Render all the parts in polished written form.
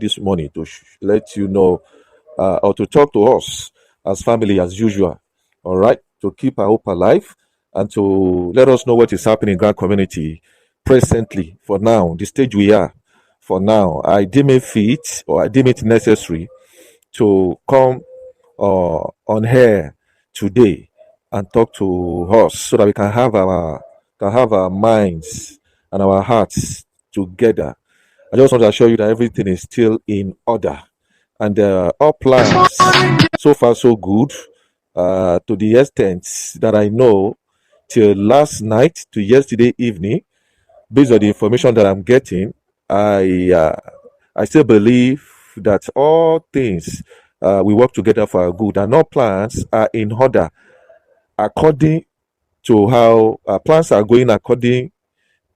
this morning to let you know or to talk to us as family as usual. All right, to keep our hope alive and to let us know what is happening in Grand Community presently. For now, the stage we are. For now, I deem it fit or I deem it necessary to come on air today and talk to us so that we can have our minds and our hearts together. I just want to assure you that everything is still in order, and all plans so far so good. To the extent that I know, till last night to yesterday evening, based on the information that I'm getting, I still believe that all things we work together for our good, and all plans are in order according to how plans are going according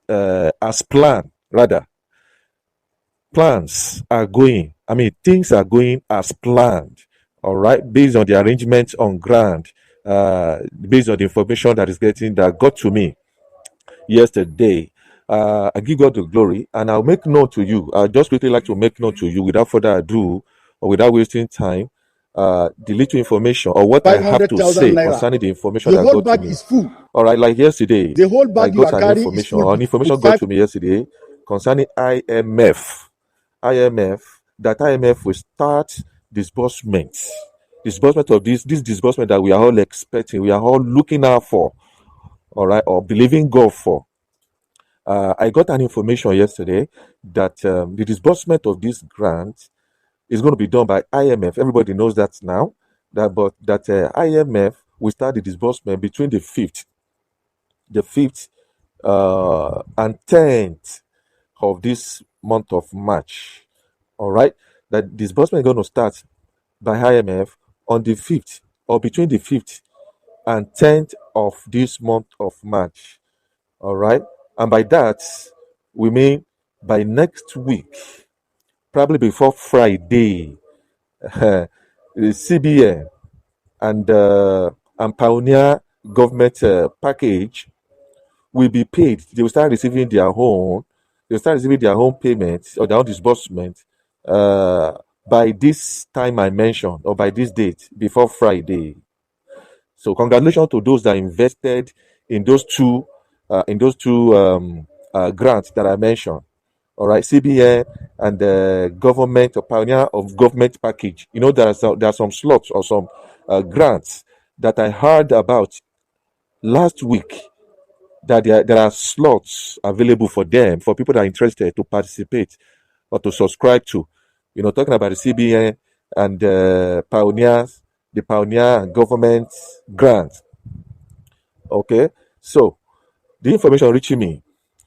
as planned. Rather, plans are going. I mean, things are going as planned. All right, based on the arrangements on ground, based on the information that got to me yesterday. I give God the glory, and I'll make known to you. I just quickly like to make known to you, without further ado or without wasting time, the little information or what I have to say naira. concerning the information The that whole got to bag me. is full. All right, like yesterday, The whole I bag you are got an carrying is information, full or an information with got five. to me yesterday concerning IMF. That IMF will start disbursement of this disbursement that we are all expecting, we are all looking out for, all right, or believing God for. I got an information yesterday that the disbursement of this grant is going to be done by IMF. Everybody knows that now. But IMF will start the disbursement between the 5th and 10th of this month of March. All right, that disbursement is going to start by IMF on the 5th or between the 5th and 10th of this month of March. All right, and by that we mean by next week, probably before Friday. The CBN and Pioneer government package will be paid. They will start receiving their own. They will start receiving their own payments or their own disbursement by this time I mentioned, or by this date before Friday. So congratulations to those that invested in those two grants that I mentioned. All right, CBN and the government or Pioneer of government package. You know, there are some slots or some grants that I heard about last week, that there are slots available for them, for people that are interested to participate or to subscribe to. You know, talking about the CBN and the Pioneer government grant. Okay, so the information reaching me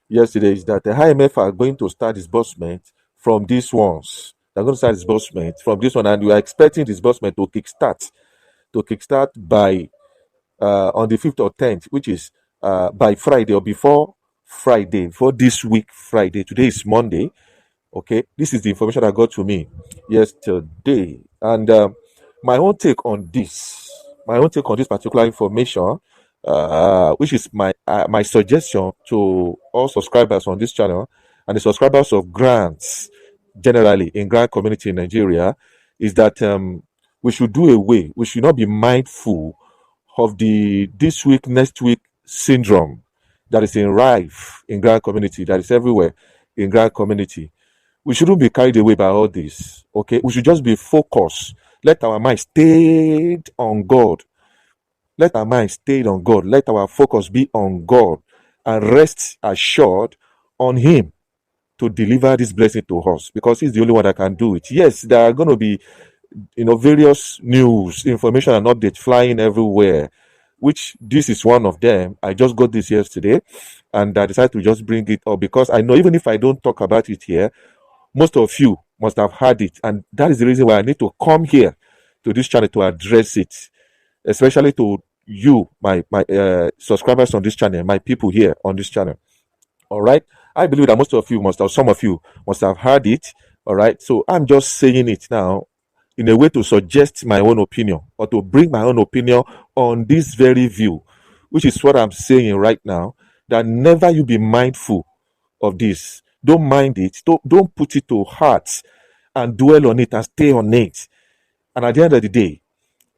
yesterday is that the IMF are going to start disbursement from these ones. They're going to start disbursement from this one, and we are expecting disbursement to kickstart by on the 5th or 10th, which is by Friday or before Friday, for this week Friday. Today is Monday. Okay, this is the information that got to me yesterday, and my own take on this particular information, which is my suggestion to all subscribers on this channel and the subscribers of grants generally in grant community in Nigeria, is that we should not be mindful of the this week, next week syndrome that is in rife in grant community, that is everywhere in grant community. We shouldn't be carried away by all this. Okay, we should just be focused. Let our mind stay on God. Let our mind stay on God. Let our focus be on God, and rest assured on Him to deliver this blessing to us, because He's the only one that can do it. Yes, there are going to be, various news, information, and updates flying everywhere, which this is one of them. I just got this yesterday, and I decided to just bring it up because I know even if I don't talk about it here, most of you must have heard it, and that is the reason why I need to come here to this channel to address it, especially to you, my subscribers on this channel, my people here on this channel. All right, I believe that some of you must have heard it. All right, so I'm just saying it now in a way to suggest my own opinion, or to bring my own opinion on this very view, which is what I'm saying right now, that never you be mindful of this. Don't mind it. Don't put it to heart. and dwell on it and stay on it. And at the end of the day,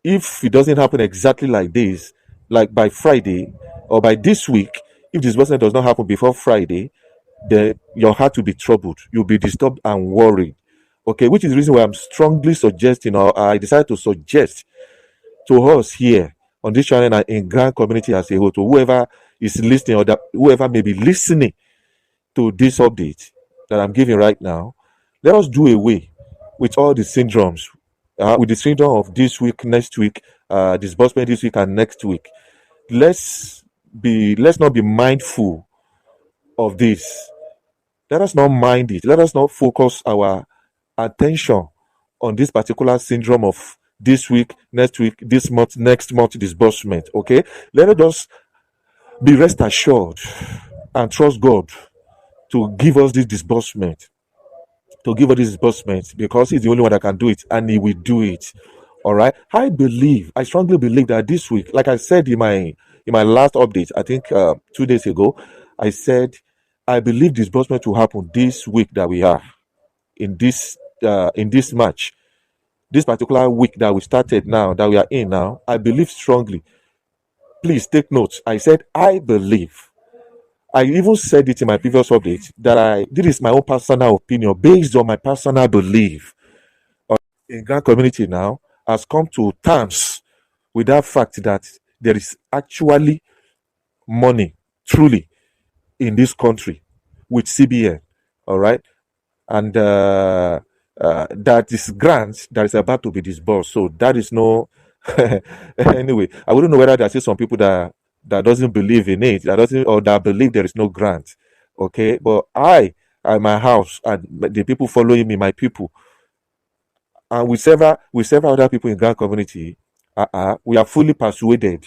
if it doesn't happen exactly like this, like by Friday or by this week, if disbursement does not happen before Friday, then your heart will be troubled. You'll be disturbed and worried. Okay, which is the reason why I'm strongly suggesting, or I decided to suggest to us here on this channel and in Grant community as a whole, to whoever is listening or that whoever may be listening to this update that I'm giving right now, let us do away with all the syndromes, with the syndrome of this week, next week, disbursement this week and next week. Let's not be mindful of this. Let us not mind it. Let us not focus our attention on this particular syndrome of this week, next week, this month, next month disbursement. Okay, let us just be rest assured and trust God to give us this disbursement, because He's the only one that can do it, and He will do it. All right. I strongly believe that this week, like I said in my last update, I think 2 days ago, I said I believe disbursement will happen this week that we are in this March, this particular week that we started now, that we are in now. I believe strongly. Please take notes. I said I believe. I even said it in my previous update that this is my own personal opinion based on my personal belief. In Grant community now has come to terms with that fact that there is actually money truly in this country with CBN. All right. And that is grant that is about to be disbursed. So that is no anyway. I wouldn't know whether there's still some people that doesn't believe in it, that believe there is no grant. Okay, but I my house and the people following me, my people, and with several other people in Grant community, we are fully persuaded.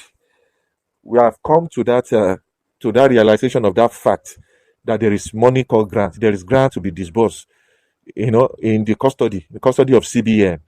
We have come to that realization of that fact that there is money called grant. There is grant to be disbursed, in the custody of CBN,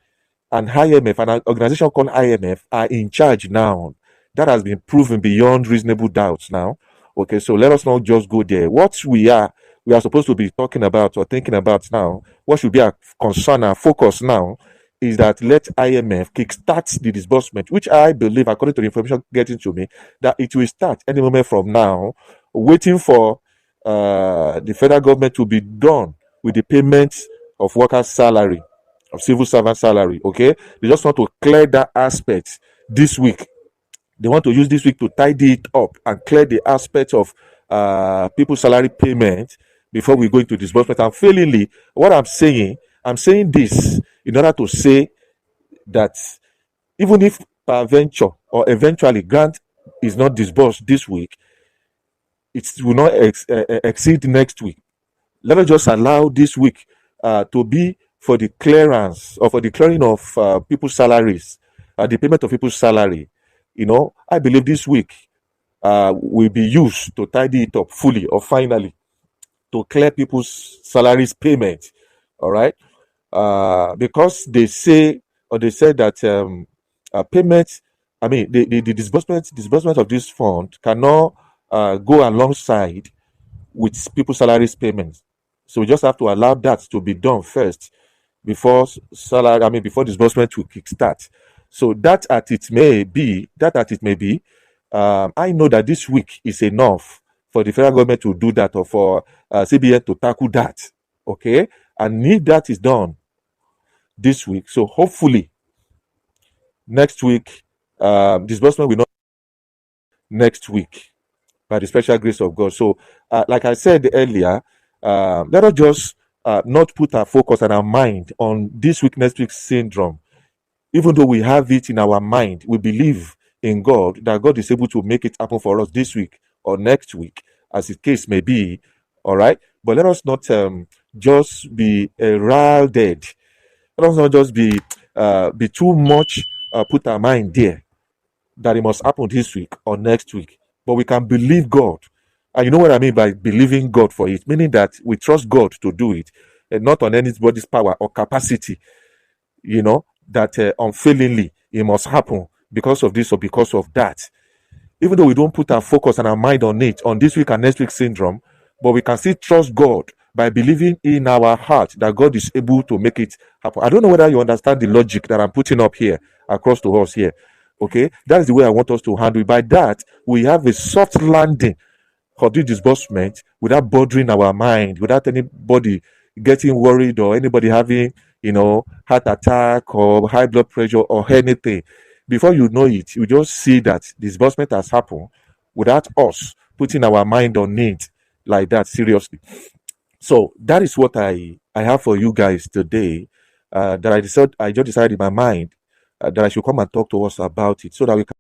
and IMF, an organization called IMF, are in charge now. That has been proven beyond reasonable doubts now. Okay, so let us not just go there. What we are supposed to be talking about or thinking about now, what should be our concern, our focus now, is that let IMF kickstart the disbursement, which I believe, according to the information getting to me, that it will start any moment from now, waiting for the federal government to be done with the payment of workers' salary, of civil servant salary. Okay, they just want to clear that aspect this week. They want to use this week to tidy it up and clear the aspect of people's salary payment before we go into disbursement. And failingly, what I'm saying this in order to say that even if peradventure or eventually grant is not disbursed this week, it will not exceed next week. Let us just allow this week to be for the clearance or for the clearing of people's salaries, the payment of people's salary. I believe this week will be used to tidy it up fully or finally to clear people's salaries payment. All right, because they said that payment, I mean the disbursement of this fund cannot go alongside with people's salaries payments. So we just have to allow that to be done first before disbursement will kickstart. So that at it may be, I know that this week is enough for the federal government to do that, or for CBN to tackle that. Okay, and if that is done this week, so hopefully next week disbursement will not next week by the special grace of God. So like I said earlier, let us just not put our focus and our mind on this week, next week syndrome. Even though we have it in our mind, we believe in God, that God is able to make it happen for us this week or next week, as the case may be. All right. But let us not just be riled. Let us not just be too much, put our mind there that it must happen this week or next week. But we can believe God. And you know what I mean by believing God for it, meaning that we trust God to do it, and not on anybody's power or capacity, that unfailingly it must happen because of this or because of that. Even though we don't put our focus and our mind on it, on this week and next week syndrome, but we can still trust God by believing in our heart that God is able to make it happen. I don't know whether you understand the logic that I'm putting up here across to us here. Okay, that is the way I want us to handle it. By that, we have a soft landing for this disbursement without bothering our mind, without anybody getting worried or anybody having, heart attack or high blood pressure or anything. Before you know it, you just see that disbursement has happened without us putting our mind on it like that seriously. So that is what I have for you guys today. That I just decided in my mind that I should come and talk to us about it so that we can